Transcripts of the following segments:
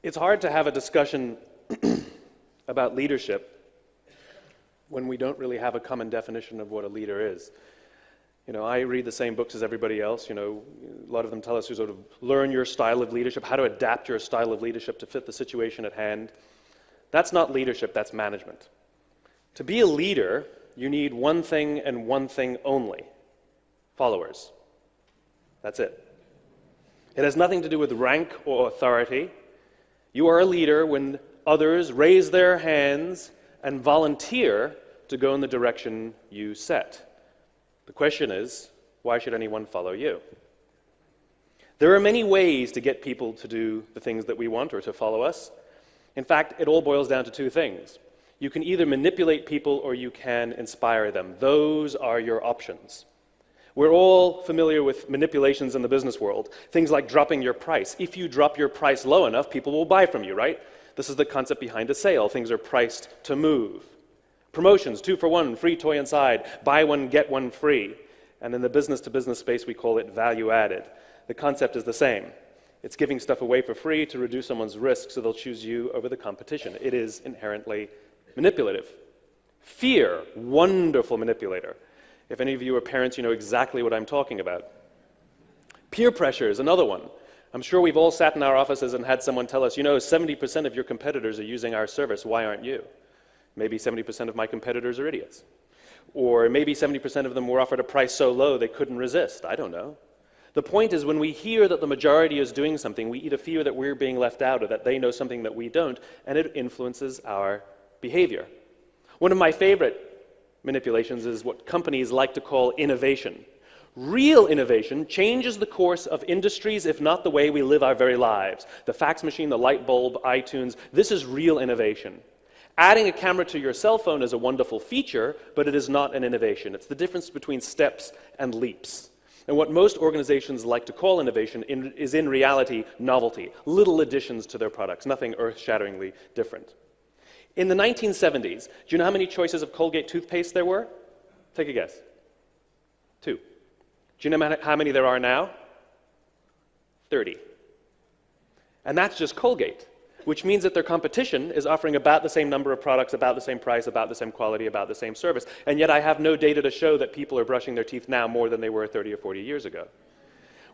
It's hard to have a discussion about leadership when we don't really have a common definition of what a leader is. You know, I read the same books as everybody else. You know, a lot of them tell us to sort of learn your style of leadership, how to adapt your style of leadership to fit the situation at hand. That's not leadership, that's management. To be a leader, you need one thing and one thing only: followers. That's it. It has nothing to do with rank or authority. You are a leader when others raise their hands and volunteer to go in the direction you set. The question is, why should anyone follow you? There are many ways to get people to do the things that we want or to follow us. In fact, it all boils down to two things. You can either manipulate people or you can inspire them. Those are your options. We're all familiar with manipulations in the business world. Things like dropping your price. If you drop your price low enough, people will buy from you, right? This is the concept behind a sale. Things are priced to move. Promotions, 2 for 1, free toy inside, buy one, get one free. And in the business-to-business space, we call it value added. The concept is the same. It's giving stuff away for free to reduce someone's risk so they'll choose you over the competition. It is inherently manipulative. Fear, wonderful manipulator. If any of you are parents, you know exactly what I'm talking about. Peer pressure is another one. I'm sure we've all sat in our offices and had someone tell us, you know, 70% of your competitors are using our service, why aren't you? Maybe 70% of my competitors are idiots. Or maybe 70% of them were offered a price so low they couldn't resist. I don't know. The point is, when we hear that the majority is doing something, we either fear that we're being left out or that they know something that we don't, and it influences our behavior. One of my favorite manipulations is what companies like to call innovation. Real innovation changes the course of industries, if not the way we live our very lives. The fax machine, the light bulb, iTunes, this is real innovation. Adding a camera to your cell phone is a wonderful feature, but it is not an innovation. It's the difference between steps and leaps. And what most organizations like to call innovation is in reality novelty, little additions to their products, nothing earth-shatteringly different. In the 1970s, do you know how many choices of Colgate toothpaste there were? Take a guess. 2. Do you know how many there are now? 30. And that's just Colgate, which means that their competition is offering about the same number of products, about the same price, about the same quality, about the same service. And yet I have no data to show that people are brushing their teeth now more than they were 30 or 40 years ago.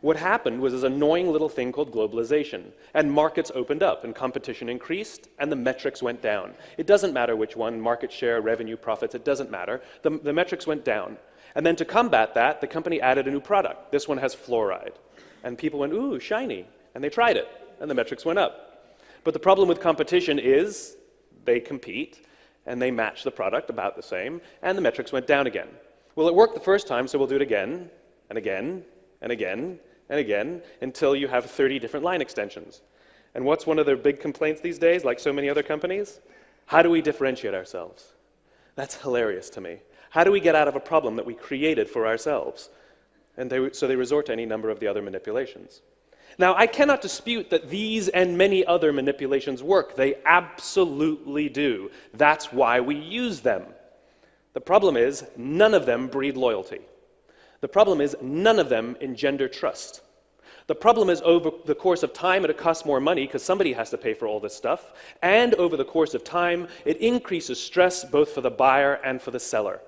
What happened was this annoying little thing called globalization, and markets opened up, and competition increased, and the metrics went down. It doesn't matter which one, market share, revenue, profits, it doesn't matter. The metrics went down. And then to combat that, the company added a new product. This one has fluoride. And people went, ooh, shiny. And they tried it, and the metrics went up. But the problem with competition is they compete, and they match the product about the same, and the metrics went down again. Well, it worked the first time, so we'll do it again, and again, and again, and again, until you have 30 different line extensions. And what's one of their big complaints these days, like so many other companies? How do we differentiate ourselves? That's hilarious to me. How do we get out of a problem that we created for ourselves? And so they resort to any number of the other manipulations. Now, I cannot dispute that these and many other manipulations work. They absolutely do. That's why we use them. The problem is, none of them breed loyalty. The problem is, none of them engender trust. The problem is, over the course of time, it costs more money because somebody has to pay for all this stuff. And over the course of time, it increases stress both for the buyer and for the seller.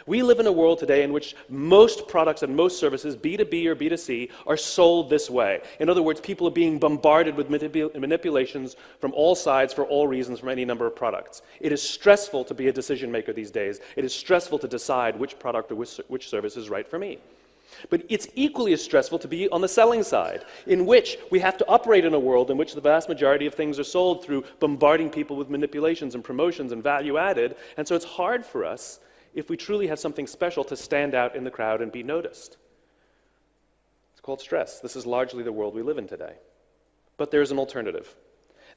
We live in a world today in which most products and most services, B2B or B2C, are sold this way. In other words, people are being bombarded with manipulations from all sides for all reasons from any number of products. It is stressful to be a decision maker these days. It is stressful to decide which product or which service is right for me. But it's equally as stressful to be on the selling side, in which we have to operate in a world in which the vast majority of things are sold through bombarding people with manipulations and promotions and value added. And so it's hard for us, if we truly have something special, to stand out in the crowd and be noticed. It's called stress. This is largely the world we live in today. But there's an alternative.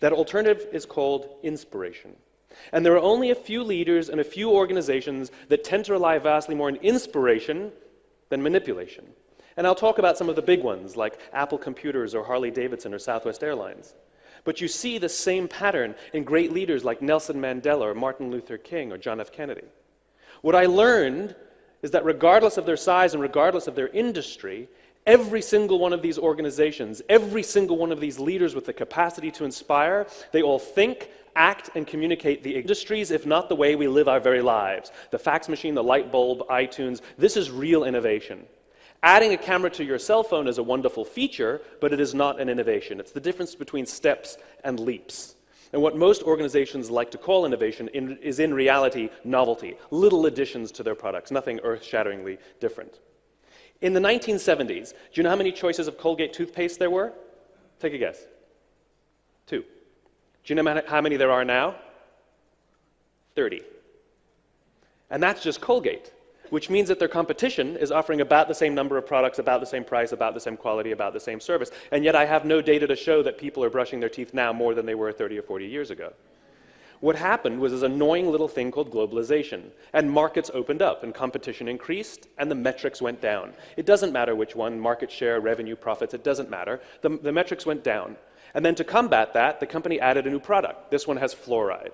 That alternative is called inspiration. And there are only a few leaders and a few organizations that tend to rely vastly more on inspiration than manipulation. And I'll talk about some of the big ones, like Apple Computers or Harley-Davidson or Southwest Airlines. But you see the same pattern in great leaders like Nelson Mandela or Martin Luther King or John F. Kennedy. What I learned is that regardless of their size and regardless of their industry, Every single one of these organizations, every single one of these leaders with the capacity to inspire, they all think, act, and communicate the industries, if not the way we live our very lives. The fax machine, the light bulb, iTunes, this is real innovation. Adding a camera to your cell phone is a wonderful feature, but it is not an innovation. It's the difference between steps and leaps. And what most organizations like to call innovation is in reality novelty, little additions to their products, nothing earth-shatteringly different. In the 1970s, do you know how many choices of Colgate toothpaste there were? Take a guess. 2. Do you know how many there are now? 30. And that's just Colgate, which means that their competition is offering about the same number of products, about the same price, about the same quality, about the same service. And yet I have no data to show that people are brushing their teeth now more than they were 30 or 40 years ago. What happened was this annoying little thing called globalization, and markets opened up, and competition increased, and the metrics went down. It doesn't matter which one, market share, revenue, profits, it doesn't matter. The metrics went down. And then to combat that, the company added a new product. This one has fluoride.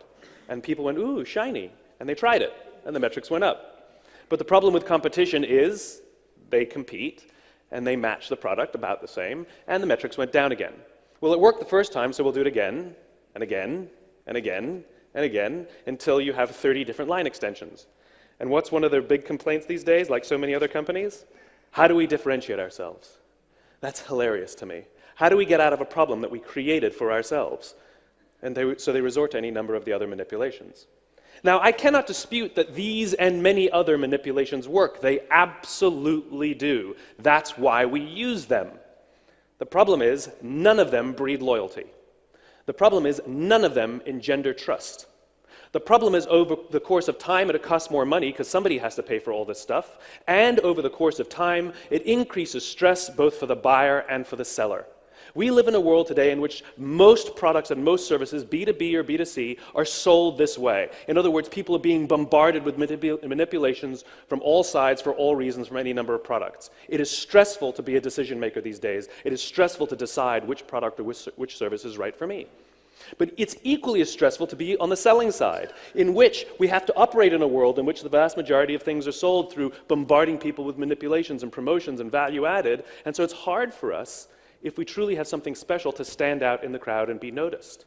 And people went, ooh, shiny. And they tried it, and the metrics went up. But the problem with competition is they compete, and they match the product about the same, and the metrics went down again. Well, it worked the first time, so we'll do it again, and again, and again, and again, until you have 30 different line extensions. And what's one of their big complaints these days, like so many other companies? How do we differentiate ourselves? That's hilarious to me. How do we get out of a problem that we created for ourselves? And so they resort to any number of the other manipulations. Now, I cannot dispute that these and many other manipulations work. They absolutely do. That's why we use them. The problem is, none of them breed loyalty. The problem is, none of them engender trust. The problem is, over the course of time, it costs more money because somebody has to pay for all this stuff. And over the course of time, it increases stress both for the buyer and for the seller. We live in a world today in which most products and most services, B2B or B2C, are sold this way. In other words, people are being bombarded with manipulations from all sides for all reasons from any number of products. It is stressful to be a decision maker these days. It is stressful to decide which product or which service is right for me. But it's equally as stressful to be on the selling side, in which we have to operate in a world in which the vast majority of things are sold through bombarding people with manipulations and promotions and value added, and so it's hard for us, if we truly have something special, to stand out in the crowd and be noticed.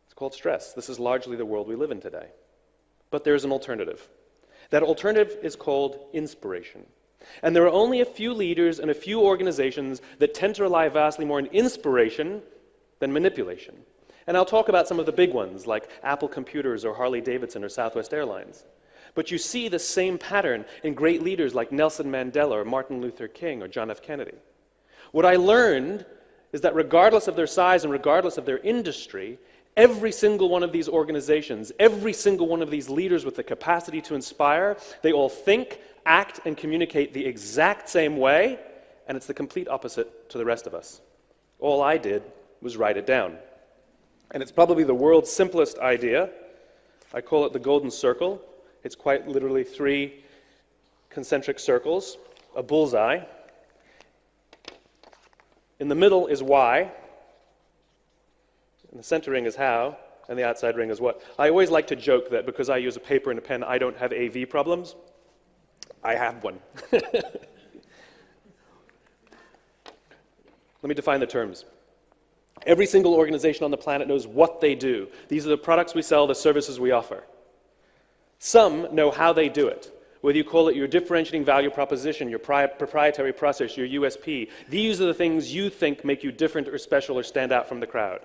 It's called stress. This is largely the world we live in today. But there's an alternative. That alternative is called inspiration. And there are only a few leaders and a few organizations that tend to rely vastly more on inspiration than manipulation. And I'll talk about some of the big ones, like Apple Computers or Harley-Davidson or Southwest Airlines. But you see the same pattern in great leaders like Nelson Mandela or Martin Luther King or John F. Kennedy. What I learned is that regardless of their size and regardless of their industry, every single one of these organizations, every single one of these leaders with the capacity to inspire, they all think, act, and communicate the exact same way, and it's the complete opposite to the rest of us. All I did was write it down. And it's probably the world's simplest idea. I call it the golden circle. It's quite literally 3 concentric circles, a bullseye. In the middle is why, and the center ring is how, and the outside ring is what. I always like to joke that because I use a paper and a pen, I don't have AV problems. I have one. Let me define the terms. Every single organization on the planet knows what they do. These are the products we sell, the services we offer. Some know how they do it. Whether you call it your differentiating value proposition, your proprietary process, your USP, these are the things you think make you different or special or stand out from the crowd.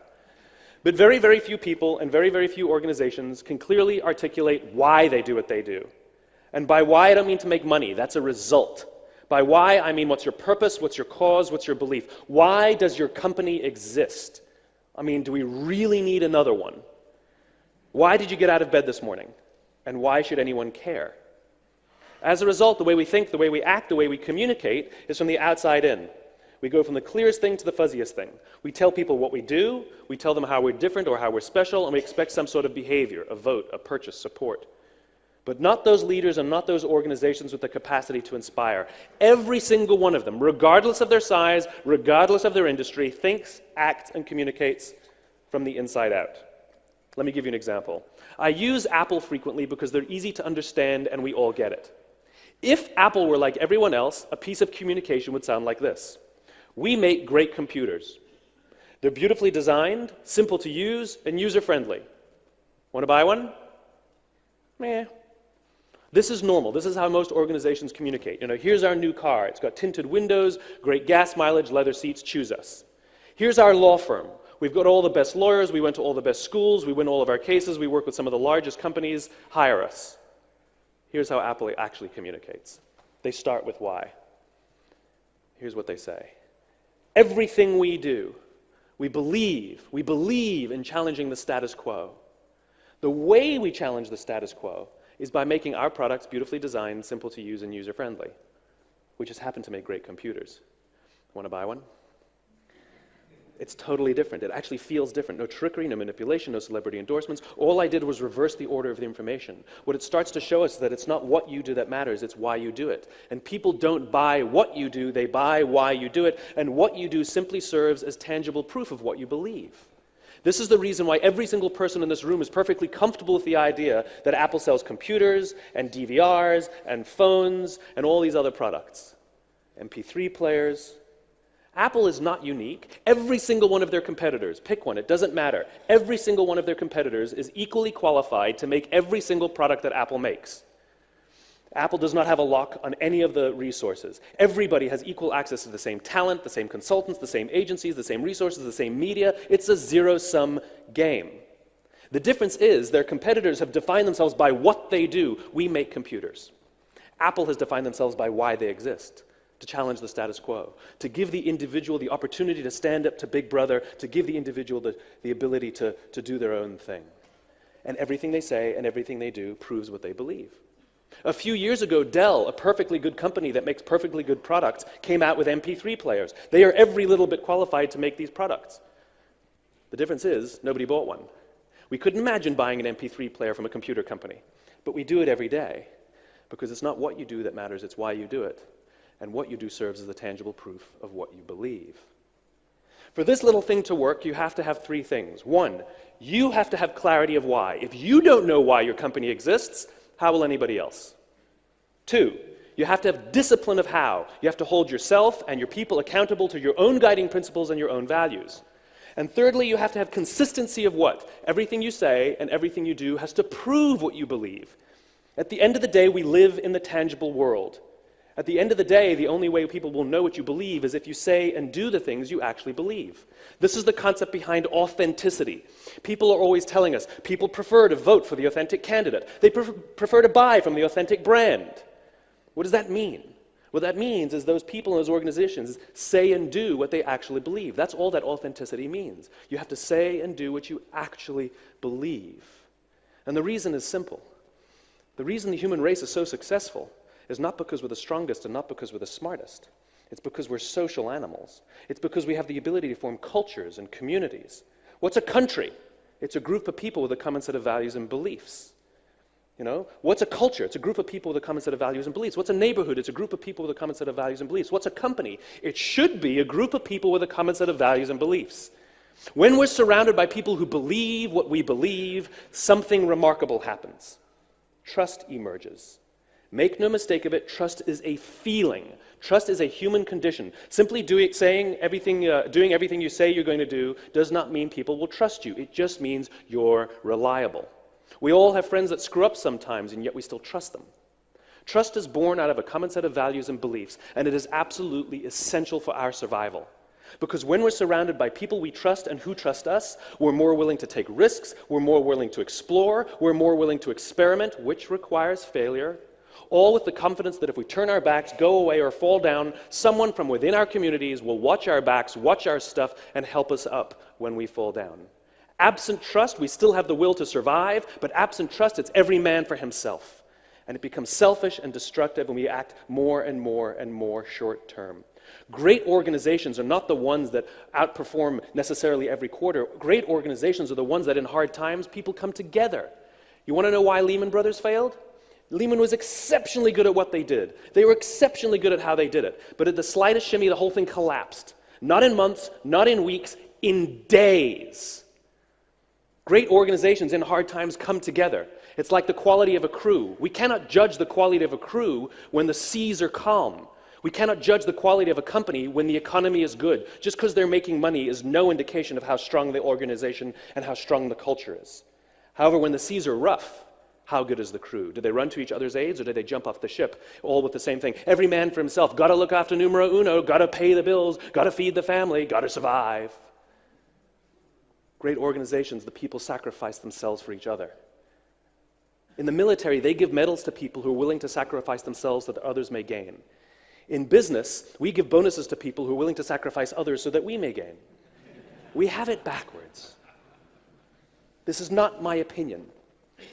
But very, very few people and very, very few organizations can clearly articulate why they do what they do. And by why, I don't mean to make money. That's a result. By why, I mean what's your purpose, what's your cause, what's your belief. Why does your company exist? I mean, do we really need another one? Why did you get out of bed this morning? And why should anyone care? As a result, the way we think, the way we act, the way we communicate is from the outside in. We go from the clearest thing to the fuzziest thing. We tell people what we do, we tell them how we're different or how we're special, and we expect some sort of behavior, a vote, a purchase, support. But not those leaders and not those organizations with the capacity to inspire. Every single one of them, regardless of their size, regardless of their industry, thinks, acts, and communicates from the inside out. Let me give you an example. I use Apple frequently because they're easy to understand and we all get it. If Apple were like everyone else, a piece of communication would sound like this. We make great computers. They're beautifully designed, simple to use, and user-friendly. Want to buy one? Meh. This is normal. This is how most organizations communicate. Here's our new car. It's got tinted windows, great gas mileage, leather seats, choose us. Here's our law firm. We've got all the best lawyers, we went to all the best schools, we win all of our cases, we work with some of the largest companies, hire us. Here's how Apple actually communicates. They start with why. Here's what they say. Everything we do, we believe in challenging the status quo. The way we challenge the status quo is by making our products beautifully designed, simple to use, and user-friendly. We just happen to make great computers. Want to buy one? It's totally different. It actually feels different. No trickery, no manipulation, no celebrity endorsements. All I did was reverse the order of the information. What it starts to show us is that it's not what you do that matters, it's why you do it. And people don't buy what you do, they buy why you do it. And what you do simply serves as tangible proof of what you believe. This is the reason why every single person in this room is perfectly comfortable with the idea that Apple sells computers and DVRs and phones and all these other products. MP3 players. Apple is not unique. Every single one of their competitors, pick one, it doesn't matter. Every single one of their competitors is equally qualified to make every single product that Apple makes. Apple does not have a lock on any of the resources. Everybody has equal access to the same talent, the same consultants, the same agencies, the same resources, the same media. It's a zero-sum game. The difference is their competitors have defined themselves by what they do. We make computers. Apple has defined themselves by why they exist. To challenge the status quo, to give the individual the opportunity to stand up to Big Brother, to give the individual the ability to do their own thing. And everything they say and everything they do proves what they believe. A few years ago, Dell, a perfectly good company that makes perfectly good products, came out with MP3 players. They are every little bit qualified to make these products. The difference is, nobody bought one. We couldn't imagine buying an MP3 player from a computer company, but we do it every day, because it's not what you do that matters, it's why you do it. And what you do serves as the tangible proof of what you believe. For this little thing to work, you have to have three things. One, you have to have clarity of why. If you don't know why your company exists, how will anybody else? Two, you have to have discipline of how. You have to hold yourself and your people accountable to your own guiding principles and your own values. And thirdly, you have to have consistency of what? Everything you say and everything you do has to prove what you believe. At the end of the day, we live in the tangible world. At the end of the day, the only way people will know what you believe is if you say and do the things you actually believe. This is the concept behind authenticity. People are always telling us, people prefer to vote for the authentic candidate. They prefer to buy from the authentic brand. What does that mean? What that means is those people in those organizations say and do what they actually believe. That's all that authenticity means. You have to say and do what you actually believe. And the reason is simple. The reason the human race is so successful is not because we're the strongest and not because we're the smartest. It's because we're social animals. It's because we have the ability to form cultures and communities. What's a country? It's a group of people with a common set of values and beliefs. What's a culture? It's a group of people with a common set of values and beliefs. What's a neighborhood? It's a group of people with a common set of values and beliefs. What's a company? It should be a group of people with a common set of values and beliefs. When we're surrounded by people who believe what we believe, something remarkable happens. Trust emerges. Make no mistake of it, trust is a feeling. Trust is a human condition. Simply doing everything you say you're going to do does not mean people will trust you. It just means you're reliable. We all have friends that screw up sometimes, and yet we still trust them. Trust is born out of a common set of values and beliefs, and it is absolutely essential for our survival. Because when we're surrounded by people we trust and who trust us, we're more willing to take risks, we're more willing to explore, we're more willing to experiment, which requires failure, all with the confidence that if we turn our backs, go away, or fall down, someone from within our communities will watch our backs, watch our stuff, and help us up when we fall down. Absent trust, we still have the will to survive, but absent trust, it's every man for himself. And it becomes selfish and destructive, and we act more and more and more short-term. Great organizations are not the ones that outperform necessarily every quarter. Great organizations are the ones that in hard times, people come together. You want to know why Lehman Brothers failed? Lehman was exceptionally good at what they did. They were exceptionally good at how they did it. But at the slightest shimmy, the whole thing collapsed. Not in months, not in weeks, in days. Great organizations in hard times come together. It's like the quality of a crew. We cannot judge the quality of a crew when the seas are calm. We cannot judge the quality of a company when the economy is good. Just because they're making money is no indication of how strong the organization and how strong the culture is. However, when the seas are rough, how good is the crew? Do they run to each other's aids, or do they jump off the ship, all with the same thing? Every man for himself. Got to look after numero uno, got to pay the bills, got to feed the family, got to survive. Great organizations, the people sacrifice themselves for each other. In the military, they give medals to people who are willing to sacrifice themselves so that others may gain. In business, we give bonuses to people who are willing to sacrifice others so that we may gain. We have it backwards. This is not my opinion.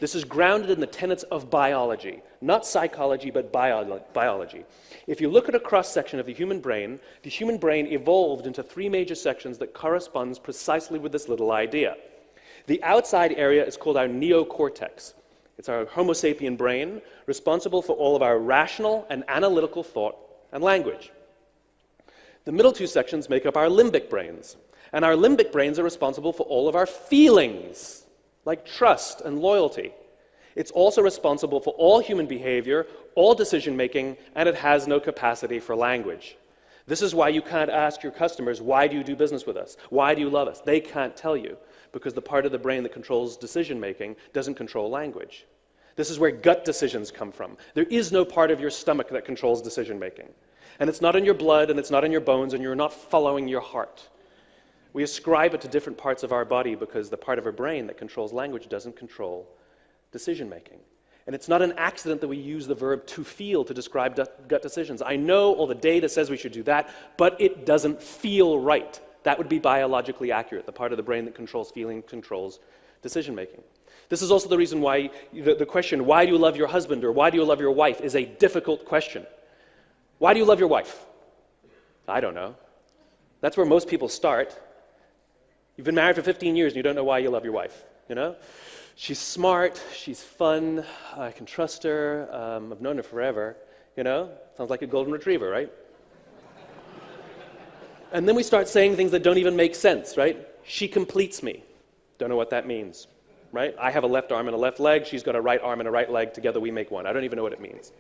This is grounded in the tenets of biology, not psychology, but biology. If you look at a cross-section of the human brain evolved into three major sections that corresponds precisely with this little idea. The outside area is called our neocortex. It's our Homo sapien brain, responsible for all of our rational and analytical thought and language. The middle two sections make up our limbic brains, and our limbic brains are responsible for all of our feelings, like trust and loyalty. It's also responsible for all human behavior, all decision-making, and it has no capacity for language. This is why you can't ask your customers, why do you do business with us? Why do you love us? They can't tell you, because the part of the brain that controls decision-making doesn't control language. This is where gut decisions come from. There is no part of your stomach that controls decision-making. And it's not in your blood, and it's not in your bones, and you're not following your heart. We ascribe it to different parts of our body because the part of our brain that controls language doesn't control decision-making. And it's not an accident that we use the verb to feel to describe gut decisions. I know all the data says we should do that, but it doesn't feel right. That would be biologically accurate. The part of the brain that controls feeling controls decision-making. This is also the reason why the question, why do you love your husband or why do you love your wife, is a difficult question. Why do you love your wife? I don't know. That's where most people start. You've been married for 15 years and you don't know why you love your wife, you know? She's smart, she's fun, I can trust her, I've known her forever, you know? Sounds like a golden retriever, right? And then we start saying things that don't even make sense, right? She completes me. Don't know what that means, right? I have a left arm and a left leg, she's got a right arm and a right leg, together we make one. I don't even know what it means.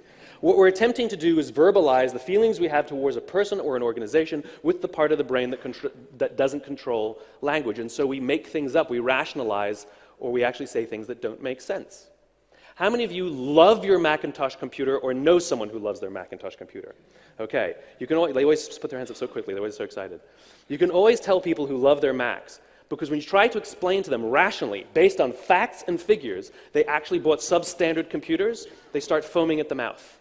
What we're attempting to do is verbalize the feelings we have towards a person or an organization with the part of the brain that doesn't control language. And so we make things up, we rationalize, or we actually say things that don't make sense. How many of you love your Macintosh computer or know someone who loves their Macintosh computer? Okay, they always put their hands up so quickly, they're always so excited. You can always tell people who love their Macs, because when you try to explain to them rationally, based on facts and figures, they actually bought substandard computers, they start foaming at the mouth.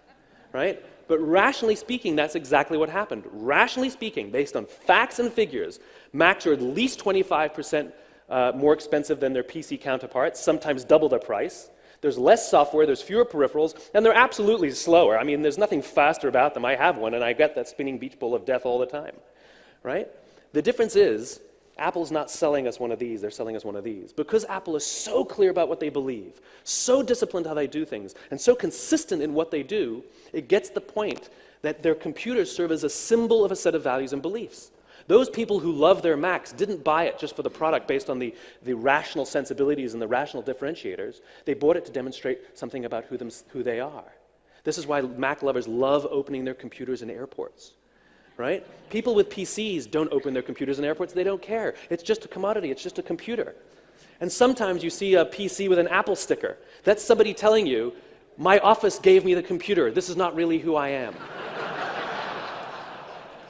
Right? But rationally speaking, that's exactly what happened. Rationally speaking, based on facts and figures, Macs are at least 25% more expensive than their PC counterparts, sometimes double their price. There's less software, there's fewer peripherals, and they're absolutely slower. I mean, there's nothing faster about them. I have one, and I get that spinning beach ball of death all the time. Right? The difference is, Apple's not selling us one of these, they're selling us one of these. Because Apple is so clear about what they believe, so disciplined how they do things, and so consistent in what they do, it gets the point that their computers serve as a symbol of a set of values and beliefs. Those people who love their Macs didn't buy it just for the product based on the rational sensibilities and the rational differentiators. They bought it to demonstrate something about who they are. This is why Mac lovers love opening their computers in airports. Right? People with PCs don't open their computers in airports, they don't care. It's just a commodity, it's just a computer. And sometimes you see a PC with an Apple sticker. That's somebody telling you, my office gave me the computer, this is not really who I am.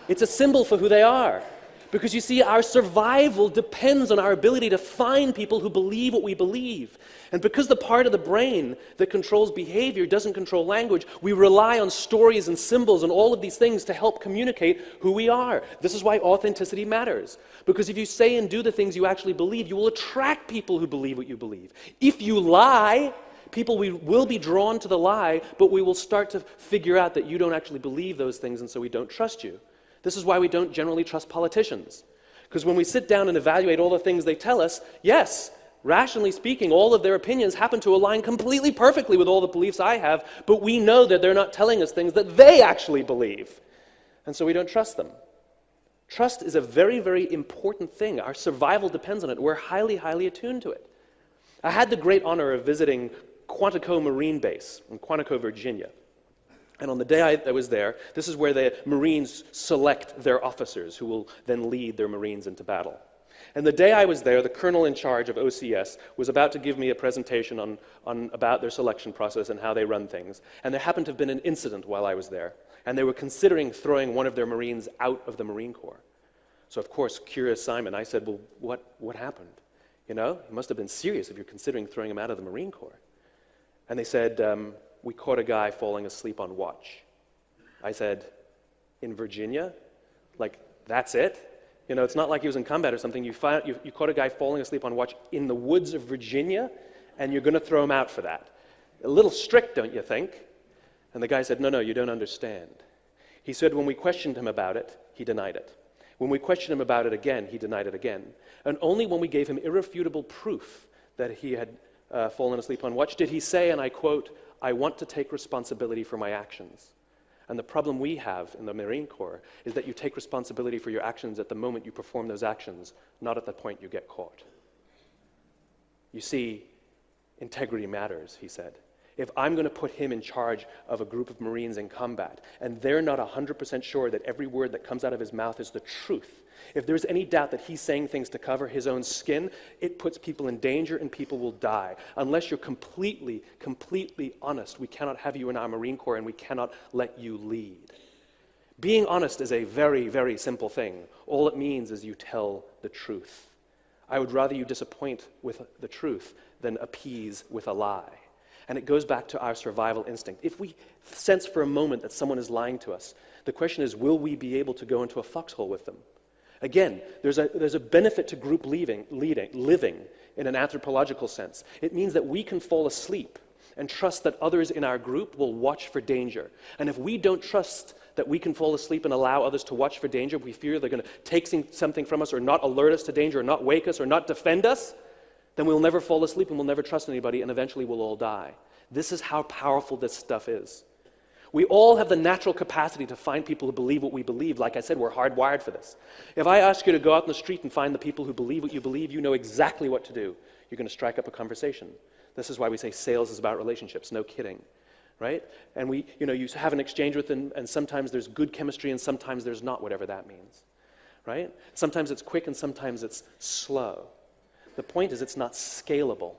It's a symbol for who they are. Because you see, our survival depends on our ability to find people who believe what we believe. And because the part of the brain that controls behavior doesn't control language, we rely on stories and symbols and all of these things to help communicate who we are. This is why authenticity matters. Because if you say and do the things you actually believe, you will attract people who believe what you believe. If you lie, people will be drawn to the lie, but we will start to figure out that you don't actually believe those things, and so we don't trust you. This is why we don't generally trust politicians. Because when we sit down and evaluate all the things they tell us, yes, rationally speaking, all of their opinions happen to align completely perfectly with all the beliefs I have, but we know that they're not telling us things that they actually believe. And so we don't trust them. Trust is a very, very important thing. Our survival depends on it. We're highly, highly attuned to it. I had the great honor of visiting Quantico Marine Base in Quantico, Virginia. And on the day I was there, this is where the Marines select their officers who will then lead their Marines into battle. And the day I was there, the colonel in charge of OCS was about to give me a presentation about their selection process and how they run things. And there happened to have been an incident while I was there. And they were considering throwing one of their Marines out of the Marine Corps. So of course, curious Simon, I said, well, what happened? You know, it must have been serious if you're considering throwing him out of the Marine Corps. And they said, we caught a guy falling asleep on watch. I said, in Virginia? Like, that's it? You know, it's not like he was in combat or something. You caught a guy falling asleep on watch in the woods of Virginia, and you're going to throw him out for that. A little strict, don't you think? And the guy said, no, you don't understand. He said when we questioned him about it, he denied it. When we questioned him about it again, he denied it again. And only when we gave him irrefutable proof that he had fallen asleep on watch did he say, and I quote, I want to take responsibility for my actions. And the problem we have in the Marine Corps is that you take responsibility for your actions at the moment you perform those actions, not at the point you get caught. You see, integrity matters, he said. If I'm going to put him in charge of a group of Marines in combat, and they're not 100% sure that every word that comes out of his mouth is the truth, if there's any doubt that he's saying things to cover his own skin, it puts people in danger and people will die. Unless you're completely honest, we cannot have you in our Marine Corps and we cannot let you lead. Being honest is a very, very simple thing. All it means is you tell the truth. I would rather you disappoint with the truth than appease with a lie. And it goes back to our survival instinct. If we sense for a moment that someone is lying to us, the question is, will we be able to go into a foxhole with them? Again, there's a benefit to group living in an anthropological sense. It means that we can fall asleep and trust that others in our group will watch for danger. And if we don't trust that we can fall asleep and allow others to watch for danger, we fear they're going to take something from us or not alert us to danger or not wake us or not defend us, then we'll never fall asleep and we'll never trust anybody and eventually we'll all die. This is how powerful this stuff is. We all have the natural capacity to find people who believe what we believe. Like I said, we're hardwired for this. If I ask you to go out in the street and find the people who believe what you believe, you know exactly what to do. You're going to strike up a conversation. This is why we say sales is about relationships, no kidding, right? And you have an exchange with them, and sometimes there's good chemistry and sometimes there's not, whatever that means, right? Sometimes it's quick and sometimes it's slow. The point is it's not scalable.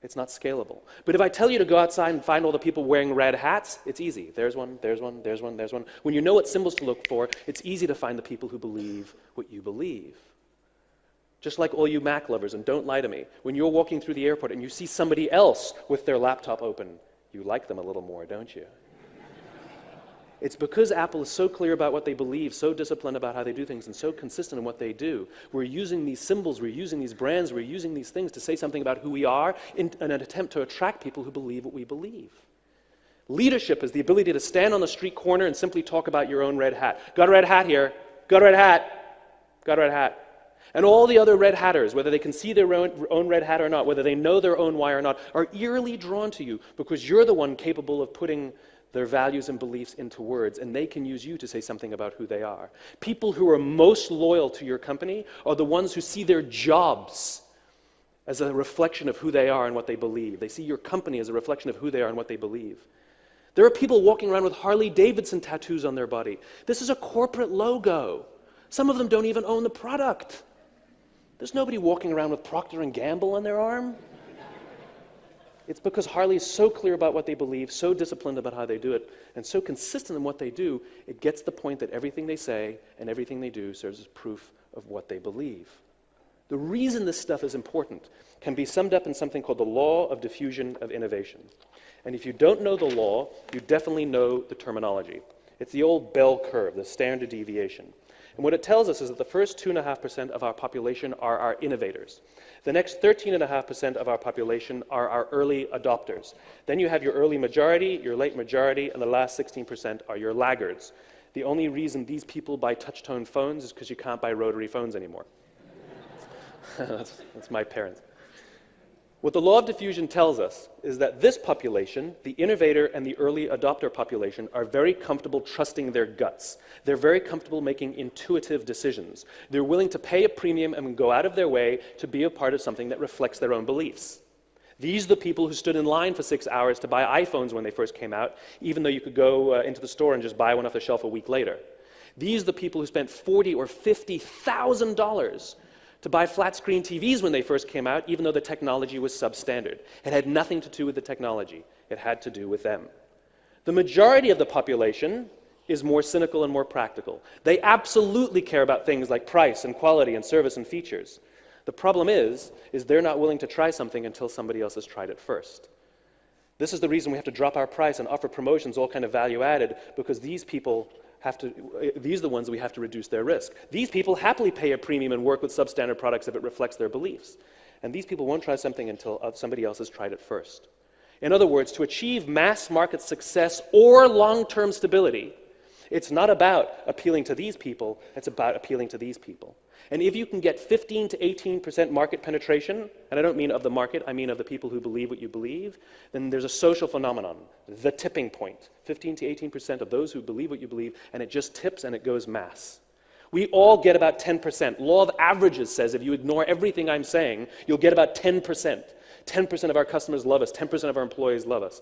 It's not scalable. But if I tell you to go outside and find all the people wearing red hats, it's easy. There's one, there's one, there's one, there's one. When you know what symbols to look for, it's easy to find the people who believe what you believe. Just like all you Mac lovers, and don't lie to me, when you're walking through the airport and you see somebody else with their laptop open, you like them a little more, don't you? It's because Apple is so clear about what they believe, so disciplined about how they do things, and so consistent in what they do. We're using these symbols, we're using these brands, we're using these things to say something about who we are in an attempt to attract people who believe what we believe. Leadership is the ability to stand on the street corner and simply talk about your own red hat. Got a red hat here. Got a red hat. Got a red hat. And all the other red hatters, whether they can see their own red hat or not, whether they know their own why or not, are eerily drawn to you because you're the one capable of putting their values and beliefs into words, and they can use you to say something about who they are. People who are most loyal to your company are the ones who see their jobs as a reflection of who they are and what they believe. They see your company as a reflection of who they are and what they believe. There are people walking around with Harley-Davidson tattoos on their body. This is a corporate logo. Some of them don't even own the product. There's nobody walking around with Procter & Gamble on their arm. It's because Harley is so clear about what they believe, so disciplined about how they do it, and so consistent in what they do, it gets the point that everything they say and everything they do serves as proof of what they believe. The reason this stuff is important can be summed up in something called the law of diffusion of innovation. And if you don't know the law, you definitely know the terminology. It's the old bell curve, the standard deviation. And what it tells us is that the first 2.5% of our population are our innovators. The next 13.5% of our population are our early adopters. Then you have your early majority, your late majority, and the last 16% are your laggards. The only reason these people buy touch-tone phones is because you can't buy rotary phones anymore. That's my parents. What the law of diffusion tells us is that this population, the innovator and the early adopter population, are very comfortable trusting their guts. They're very comfortable making intuitive decisions. They're willing to pay a premium and go out of their way to be a part of something that reflects their own beliefs. These are the people who stood in line for 6 hours to buy iPhones when they first came out, even though you could go into the store and just buy one off the shelf a week later. These are the people who spent $40,000 or $50,000 to buy flat-screen TVs when they first came out, even though the technology was substandard. It had nothing to do with the technology. It had to do with them. The majority of the population is more cynical and more practical. They absolutely care about things like price and quality and service and features. The problem is they're not willing to try something until somebody else has tried it first. This is the reason we have to drop our price and offer promotions, all kind of value added, because these are the ones we have to reduce their risk. These people happily pay a premium and work with substandard products if it reflects their beliefs. And these people won't try something until somebody else has tried it first. In other words, to achieve mass market success or long-term stability, it's not about appealing to these people, it's about appealing to these people. And if you can get 15 to 18% market penetration, and I don't mean of the market, I mean of the people who believe what you believe, then there's a social phenomenon, the tipping point. 15 to 18% of those who believe what you believe, and it just tips and it goes mass. We all get about 10%. Law of averages says if you ignore everything I'm saying, you'll get about 10%. 10% of our customers love us, 10% of our employees love us.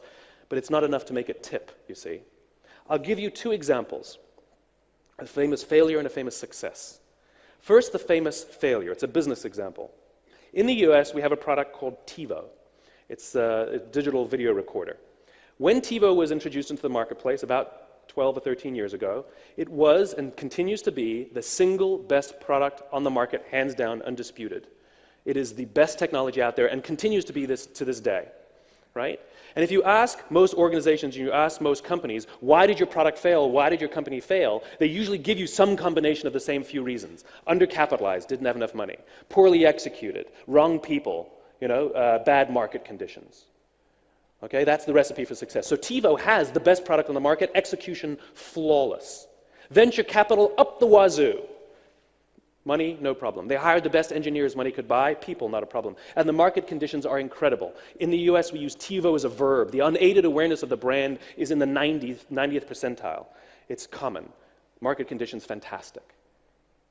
But it's not enough to make it tip, you see. I'll give you two examples, a famous failure and a famous success. First, the famous failure. It's a business example. In the US, we have a product called TiVo. It's a digital video recorder. When TiVo was introduced into the marketplace about 12 or 13 years ago, it was and continues to be the single best product on the market, hands down, undisputed. It is the best technology out there and continues to be this to this day, right? And if you ask most organizations and you ask most companies, why did your product fail, why did your company fail, they usually give you some combination of the same few reasons. Undercapitalized, didn't have enough money. Poorly executed, wrong people, bad market conditions. Okay, that's the recipe for success. So TiVo has the best product on the market, execution flawless. Venture capital up the wazoo. Money, no problem. They hired the best engineers money could buy. People, not a problem. And the market conditions are incredible. In the US, we use TiVo as a verb. The unaided awareness of the brand is in the 90th percentile. It's common. Market conditions, fantastic.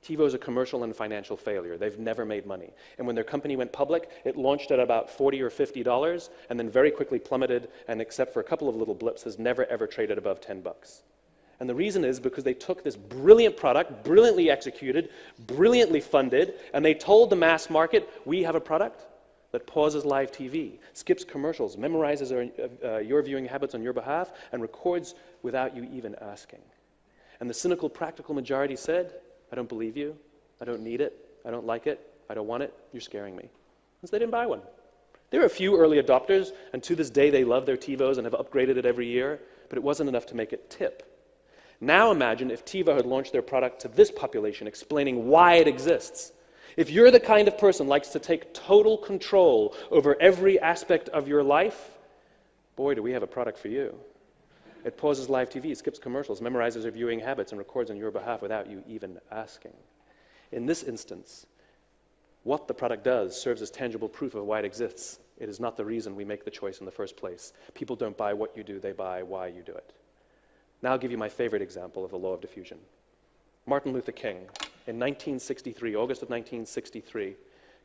TiVo is a commercial and financial failure. They've never made money. And when their company went public, it launched at about $40 or $50 and then very quickly plummeted, and except for a couple of little blips, has never ever traded above $10. And the reason is because they took this brilliant product, brilliantly executed, brilliantly funded, and they told the mass market, we have a product that pauses live TV, skips commercials, memorizes your viewing habits on your behalf, and records without you even asking. And the cynical, practical majority said, I don't believe you, I don't need it, I don't like it, I don't want it, you're scaring me. And so they didn't buy one. There were a few early adopters, and to this day they love their TiVos and have upgraded it every year, but it wasn't enough to make it tip. Now imagine if TiVo had launched their product to this population, explaining why it exists. If you're the kind of person who likes to take total control over every aspect of your life, boy, do we have a product for you. It pauses live TV, skips commercials, memorizes your viewing habits, and records on your behalf without you even asking. In this instance, what the product does serves as tangible proof of why it exists. It is not the reason we make the choice in the first place. People don't buy what you do, they buy why you do it. Now I'll give you my favorite example of the law of diffusion. Martin Luther King, in 1963, August of 1963,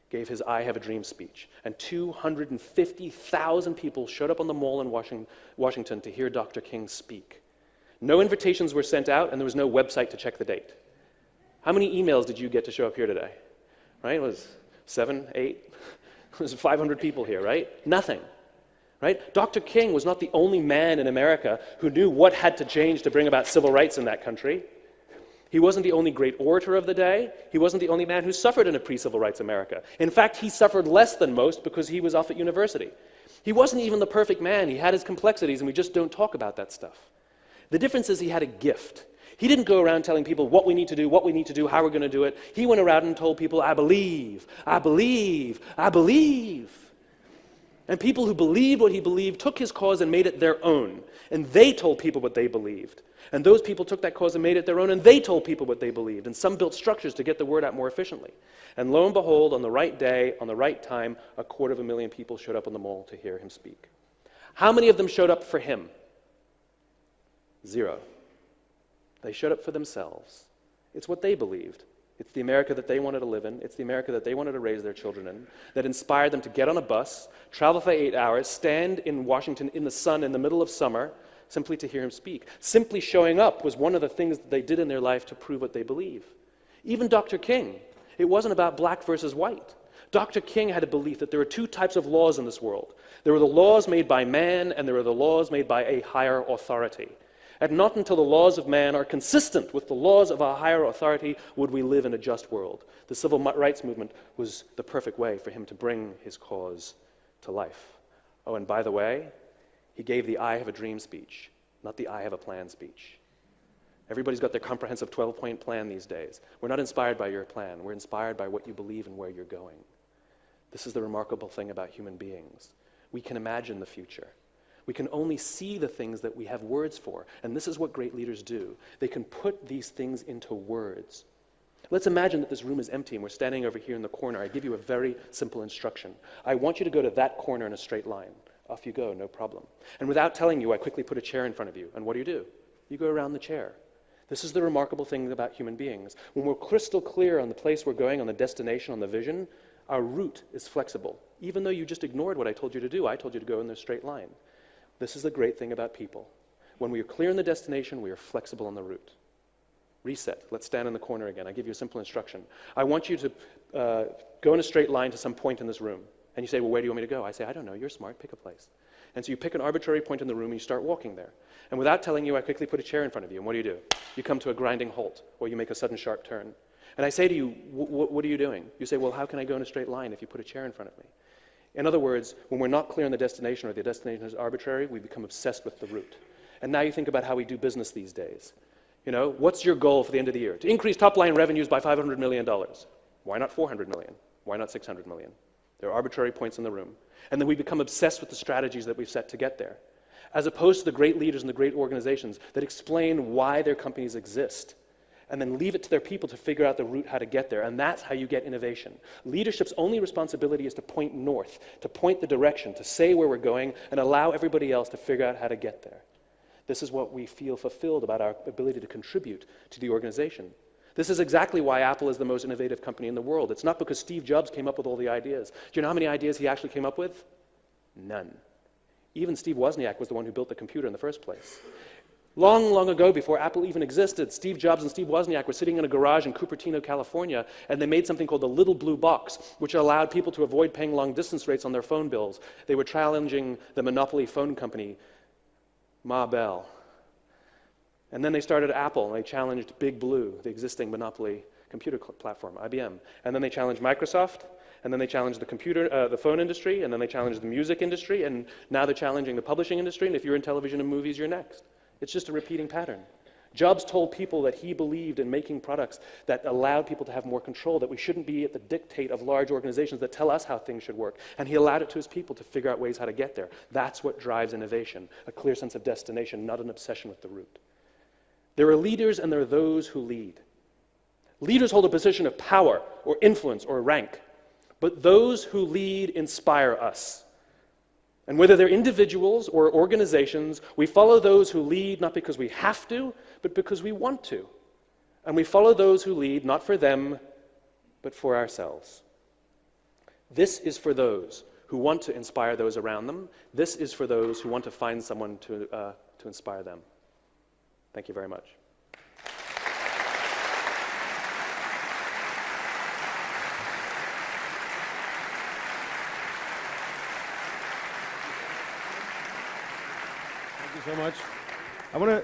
gave his I Have a Dream speech, and 250,000 people showed up on the Mall in Washington to hear Dr. King speak. No invitations were sent out, and there was no website to check the date. How many emails did you get to show up here today? Right? It was 7, 8? It was 500 people here, right? Nothing. Right? Dr. King was not the only man in America who knew what had to change to bring about civil rights in that country. He wasn't the only great orator of the day. He wasn't the only man who suffered in a pre-civil rights America. In fact, he suffered less than most because he was off at university. He wasn't even the perfect man. He had his complexities, and we just don't talk about that stuff. The difference is he had a gift. He didn't go around telling people what we need to do, how we're going to do it. He went around and told people, I believe, I believe, I believe. And people who believed what he believed took his cause and made it their own. And they told people what they believed. And those people took that cause and made it their own, and they told people what they believed. And some built structures to get the word out more efficiently. And lo and behold, on the right day, on the right time, 250,000 people showed up on the Mall to hear him speak. How many of them showed up for him? 0. They showed up for themselves. It's what they believed. It's the America that they wanted to live in. It's the America that they wanted to raise their children in, that inspired them to get on a bus, travel for 8 hours, stand in Washington in the sun in the middle of summer, simply to hear him speak. Simply showing up was one of the things that they did in their life to prove what they believe. Even Dr. King, it wasn't about black versus white. Dr. King had a belief that there were two types of laws in this world. There were the laws made by man, and there were the laws made by a higher authority. And not until the laws of man are consistent with the laws of a higher authority would we live in a just world. The civil rights movement was the perfect way for him to bring his cause to life. Oh, and by the way, he gave the I have a dream speech, not the I have a plan speech. Everybody's got their comprehensive 12-point plan these days. We're not inspired by your plan. We're inspired by what you believe and where you're going. This is the remarkable thing about human beings. We can imagine the future. We can only see the things that we have words for. And this is what great leaders do. They can put these things into words. Let's imagine that this room is empty and we're standing over here in the corner. I give you a very simple instruction. I want you to go to that corner in a straight line. Off you go, no problem. And without telling you, I quickly put a chair in front of you. And what do? You go around the chair. This is the remarkable thing about human beings. When we're crystal clear on the place we're going, on the destination, on the vision, our route is flexible. Even though you just ignored what I told you to do, I told you to go in the straight line. This is the great thing about people. When we are clear in the destination, we are flexible on the route. Reset. Let's stand in the corner again. I give you a simple instruction. I want you to go in a straight line to some point in this room. And you say, well, where do you want me to go? I say, I don't know. You're smart. Pick a place. And so you pick an arbitrary point in the room and you start walking there. And without telling you, I quickly put a chair in front of you. And what do? You come to a grinding halt, or you make a sudden sharp turn. And I say to you, what are you doing? You say, well, how can I go in a straight line if you put a chair in front of me? In other words, when we're not clear on the destination or the destination is arbitrary, we become obsessed with the route. And now you think about how we do business these days. You know, what's your goal for the end of the year? To increase top-line revenues by $500 million. Why not $400 million? Why not $600 million? There are arbitrary points in the room. And then we become obsessed with the strategies that we've set to get there, as opposed to the great leaders and the great organizations that explain why their companies exist, and then leave it to their people to figure out the route how to get there. And that's how you get innovation. Leadership's only responsibility is to point north, to point the direction, to say where we're going, and allow everybody else to figure out how to get there. This is what we feel fulfilled about our ability to contribute to the organization. This is exactly why Apple is the most innovative company in the world. It's not because Steve Jobs came up with all the ideas. Do you know how many ideas he actually came up with? None. Even Steve Wozniak was the one who built the computer in the first place. Long, long ago, before Apple even existed, Steve Jobs and Steve Wozniak were sitting in a garage in Cupertino, California, and they made something called the Little Blue Box, which allowed people to avoid paying long-distance rates on their phone bills. They were challenging the monopoly phone company, Ma Bell. And then they started Apple, and they challenged Big Blue, the existing monopoly computer platform, IBM. And then they challenged Microsoft, and then they challenged the phone industry, and then they challenged the music industry, and now they're challenging the publishing industry, and if you're in television and movies, you're next. It's just a repeating pattern. Jobs told people that he believed in making products that allowed people to have more control, that we shouldn't be at the dictate of large organizations that tell us how things should work. And he allowed it to his people to figure out ways how to get there. That's what drives innovation, a clear sense of destination, not an obsession with the route. There are leaders and there are those who lead. Leaders hold a position of power or influence or rank, but those who lead inspire us. And whether they're individuals or organizations, we follow those who lead not because we have to, but because we want to. And we follow those who lead not for them, but for ourselves. This is for those who want to inspire those around them. This is for those who want to find someone to inspire them. Thank you very much. So much.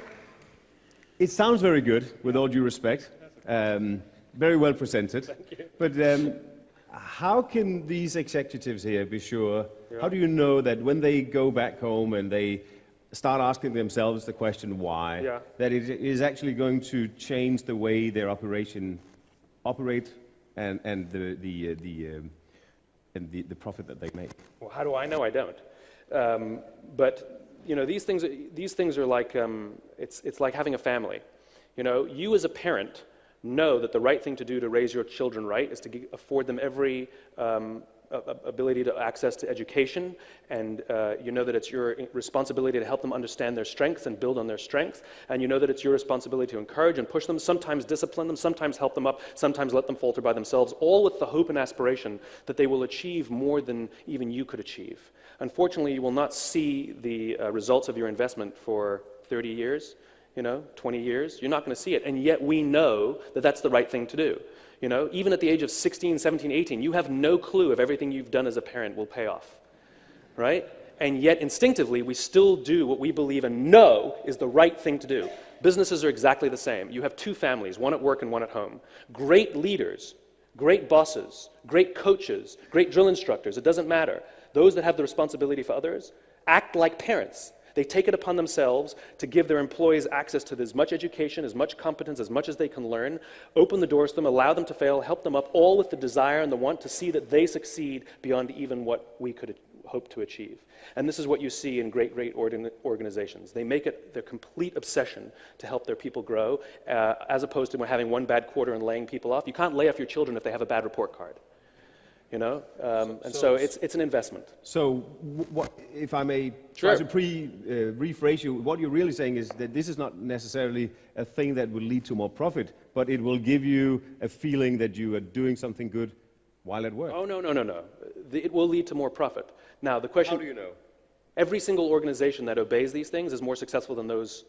It sounds very good, with all due respect. Very well presented. Thank you. But how can these executives here be sure? How do you know that when they go back home and they start asking themselves the question why, that it is actually going to change the way their operation operate and the profit that they make? Well, how do I know? I don't. But you know, these things are like it's like having a family. You know, you as a parent know that the right thing to do to raise your children right is to afford them every ability to access to education, and you know that it's your responsibility to help them understand their strengths and build on their strengths, and you know that it's your responsibility to encourage and push them, sometimes discipline them, sometimes help them up, sometimes let them falter by themselves, all with the hope and aspiration that they will achieve more than even you could achieve. Unfortunately, you will not see the results of your investment for 30 years, 20 years. You're not going to see it, and yet we know that that's the right thing to do. Even at the age of 16, 17, 18, you have no clue if everything you've done as a parent will pay off, right? And yet instinctively, we still do what we believe and know is the right thing to do. Businesses are exactly the same. You have two families, one at work and one at home. Great leaders, great bosses, great coaches, great drill instructors, it doesn't matter. Those that have the responsibility for others act like parents. They take it upon themselves to give their employees access to as much education, as much competence, as much as they can learn, open the doors to them, allow them to fail, help them up, all with the desire and the want to see that they succeed beyond even what we could hope to achieve. And this is what you see in great organizations. They make it their complete obsession to help their people grow, as opposed to having one bad quarter and laying people off. You can't lay off your children if they have a bad report card. So it's an investment. So, what, if I may try to rephrase you, what you're really saying is that this is not necessarily a thing that will lead to more profit, but it will give you a feeling that you are doing something good while at work. Oh, no. It will lead to more profit. Now, the question... How do you know? Every single organization that obeys these things is more successful than those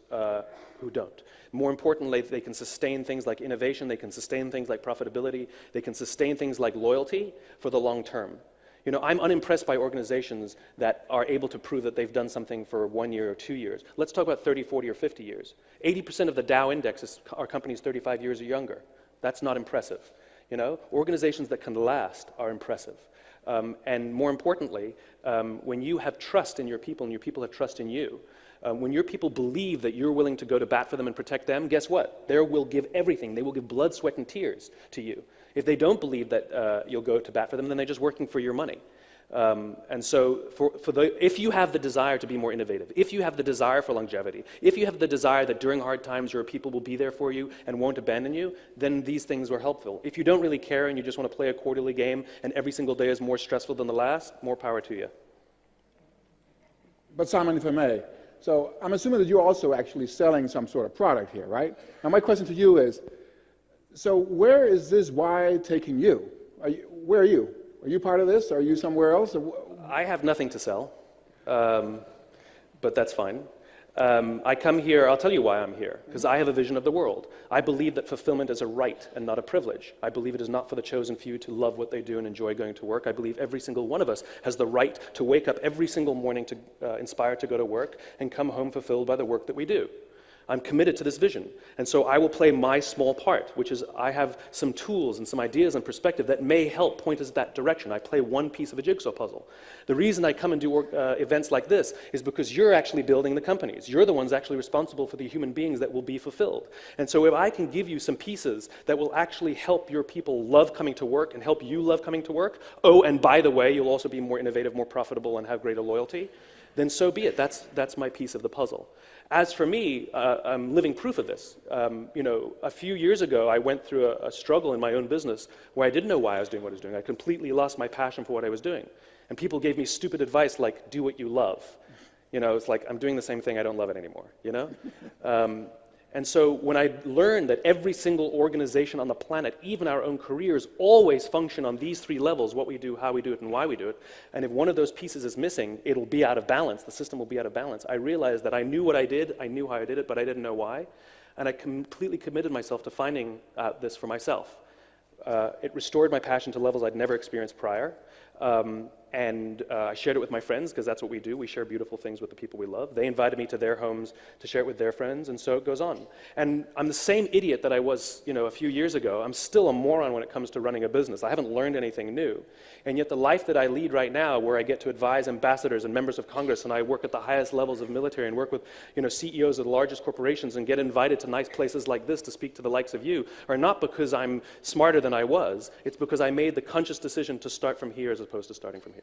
who don't. More importantly, they can sustain things like innovation, they can sustain things like profitability, they can sustain things like loyalty for the long term. I'm unimpressed by organizations that are able to prove that they've done something for 1 year or 2 years. Let's talk about 30, 40, or 50 years. 80% of the Dow Index are companies 35 years or younger. That's not impressive. Organizations that can last are impressive. And more importantly, when you have trust in your people and your people have trust in you, when your people believe that you're willing to go to bat for them and protect them, guess what? They will give everything. They will give blood, sweat, and tears to you. If they don't believe that you'll go to bat for them, then they're just working for your money. And so if you have the desire to be more innovative, if you have the desire for longevity, if you have the desire that during hard times your people will be there for you and won't abandon you, then these things are helpful. If you don't really care and you just want to play a quarterly game and every single day is more stressful than the last, more power to you. But Simon, if I may, so I'm assuming that you're also actually selling some sort of product here, right? Now my question to you is, so where is this why taking you? Where are you? Are you part of this? Are you somewhere else? I have nothing to sell, but that's fine. I come here, I'll tell you why I'm here, because I have a vision of the world. I believe that fulfillment is a right and not a privilege. I believe it is not for the chosen few to love what they do and enjoy going to work. I believe every single one of us has the right to wake up every single morning to inspired to go to work and come home fulfilled by the work that we do. I'm committed to this vision, and so I will play my small part, which is I have some tools and some ideas and perspective that may help point us that direction. I play one piece of a jigsaw puzzle. The reason I come and do events like this is because you're actually building the companies. You're the ones actually responsible for the human beings that will be fulfilled. And so if I can give you some pieces that will actually help your people love coming to work and help you love coming to work, oh, and by the way, you'll also be more innovative, more profitable, and have greater loyalty, then so be it. That's my piece of the puzzle. As for me, I'm living proof of this. A few years ago, I went through a struggle in my own business where I didn't know why I was doing what I was doing. I completely lost my passion for what I was doing. And people gave me stupid advice like, do what you love. It's like, I'm doing the same thing, I don't love it anymore, And so when I learned that every single organization on the planet, even our own careers, always function on these three levels, what we do, how we do it, and why we do it, and if one of those pieces is missing, it'll be out of balance, the system will be out of balance, I realized that I knew what I did, I knew how I did it, but I didn't know why, and I completely committed myself to finding out this for myself. It restored my passion to levels I'd never experienced prior. And I shared it with my friends, because that's what we do. We share beautiful things with the people we love. They invited me to their homes to share it with their friends, and so it goes on. And I'm the same idiot that I was, a few years ago. I'm still a moron when it comes to running a business. I haven't learned anything new. And yet the life that I lead right now, where I get to advise ambassadors and members of Congress, and I work at the highest levels of military and work with, CEOs of the largest corporations and get invited to nice places like this to speak to the likes of you, are not because I'm smarter than I was. It's because I made the conscious decision to start from here as opposed to starting from here.